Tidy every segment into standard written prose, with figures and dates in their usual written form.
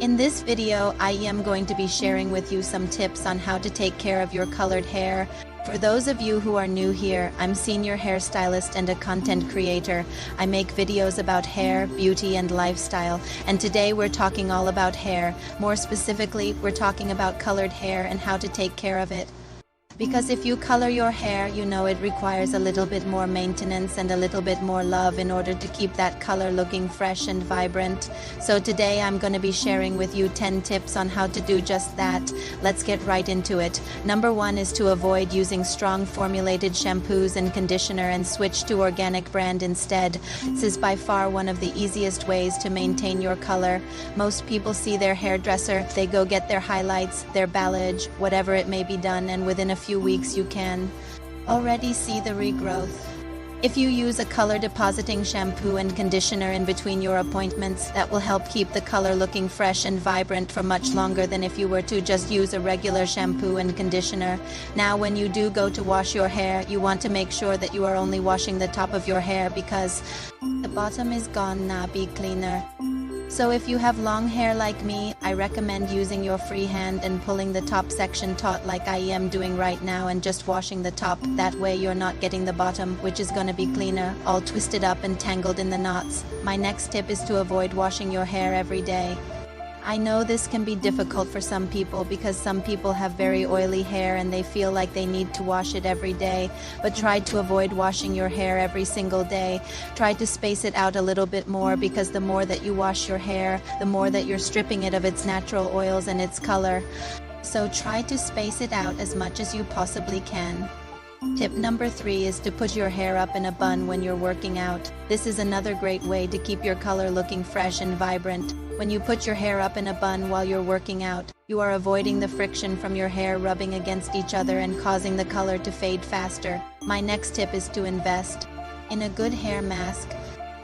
In this video, I am going to be sharing with you some tips on how to take care of your colored hair. For those of you who are new here, I'm senior hairstylist and a content creator. I make videos about hair, beauty, and lifestyle. And today we're talking all about hair. More specifically, we're talking about colored hair and how to take care of it. Because if you color your hair, you know it requires a little bit more maintenance and a little bit more love in order to keep that color looking fresh and vibrant. So today I'm going to be sharing with you 10 tips on how to do just that. Let's get right into it. Number 1 is to avoid using strong formulated shampoos and conditioner and switch to organic brand instead. This is by far one of the easiest ways to maintain your color. Most people see their hairdresser, they go get their highlights, their balayage, whatever it may be done, and within a few weeks you can already see the regrowth. If you use a color depositing shampoo and conditioner in between your appointments, that will help keep the color looking fresh and vibrant for much longer than if you were to just use a regular shampoo and conditioner. Now when you do go to wash your hair, you want to make sure that you are only washing the top of your hair because the bottom is gonna be cleaner. So if you have long hair like me, I recommend using your free hand and pulling the top section taut like I am doing right now and just washing the top. That way you're not getting the bottom, which is going to be cleaner, all twisted up and tangled in the knots. My next tip is to avoid washing your hair every day. I know this can be difficult for some people because some people have very oily hair and they feel like they need to wash it every day, but try to avoid washing your hair every single day. Try to space it out a little bit more because the more that you wash your hair, the more that you're stripping it of its natural oils and its color. So try to space it out as much as you possibly can. Tip number 3 is to put your hair up in a bun when you're working out. This is another great way to keep your color looking fresh and vibrant. When you put your hair up in a bun while you're working out, you are avoiding the friction from your hair rubbing against each other and causing the color to fade faster. My next tip is to invest in a good hair mask.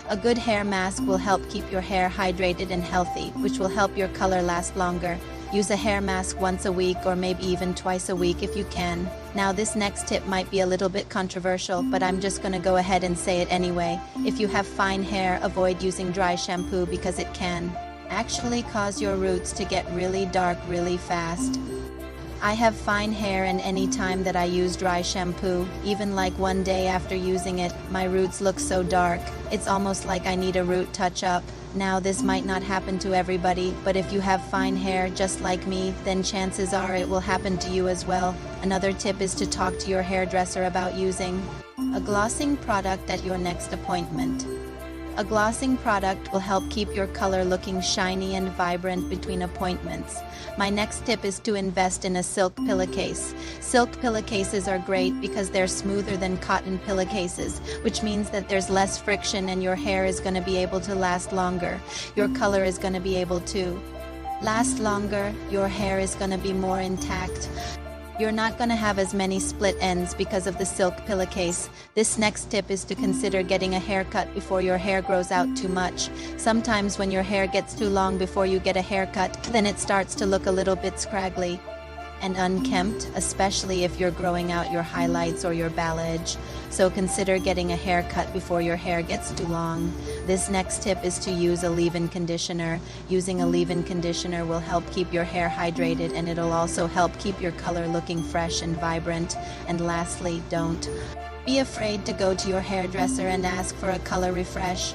A good hair mask will help keep your hair hydrated and healthy, which will help your color last longer. Use a hair mask once a week or maybe even twice a week if you can. Now this next tip might be a little bit controversial, but I'm just going to go ahead and say it anyway. If you have fine hair, avoid using dry shampoo because it can actually cause your roots to get really dark really fast. I have fine hair, and any time that I use dry shampoo, even like one day after using it, my roots look so dark. It's almost like I need a root touch-up. Now this might not happen to everybody, but if you have fine hair just like me, then chances are it will happen to you as well. Another tip is to talk to your hairdresser about using a glossing product at your next appointment. A glossing product will help keep your color looking shiny and vibrant between appointments. My next tip is to invest in a silk pillowcase. Silk pillowcases are great because they're smoother than cotton pillowcases, which means that there's less friction and your hair is going to be able to last longer. Your color is going to be able to last longer. Your hair is going to be more intact. You're not going to have as many split ends because of the silk pillowcase. This next tip is to consider getting a haircut before your hair grows out too much. Sometimes when your hair gets too long before you get a haircut, then it starts to look a little bit scraggly and unkempt, especially if you're growing out your highlights or your balayage. So consider getting a haircut before your hair gets too long. This next tip is to use a leave-in conditioner. Using a leave-in conditioner will help keep your hair hydrated, and it'll also help keep your color looking fresh and vibrant. And lastly, don't be afraid to go to your hairdresser and ask for a color refresh.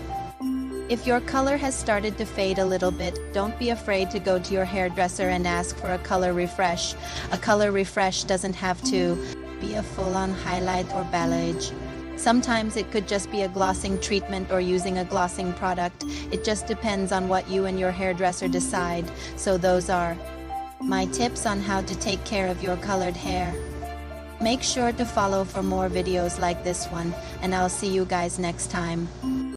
If your color has started to fade a little bit, don't be afraid to go to your hairdresser and ask for a color refresh. A color refresh doesn't have to be a full-on highlight or balayage. Sometimes it could just be a glossing treatment or using a glossing product. It just depends on what you and your hairdresser decide. So those are my tips on how to take care of your colored hair. Make sure to follow for more videos like this one, and I'll see you guys next time.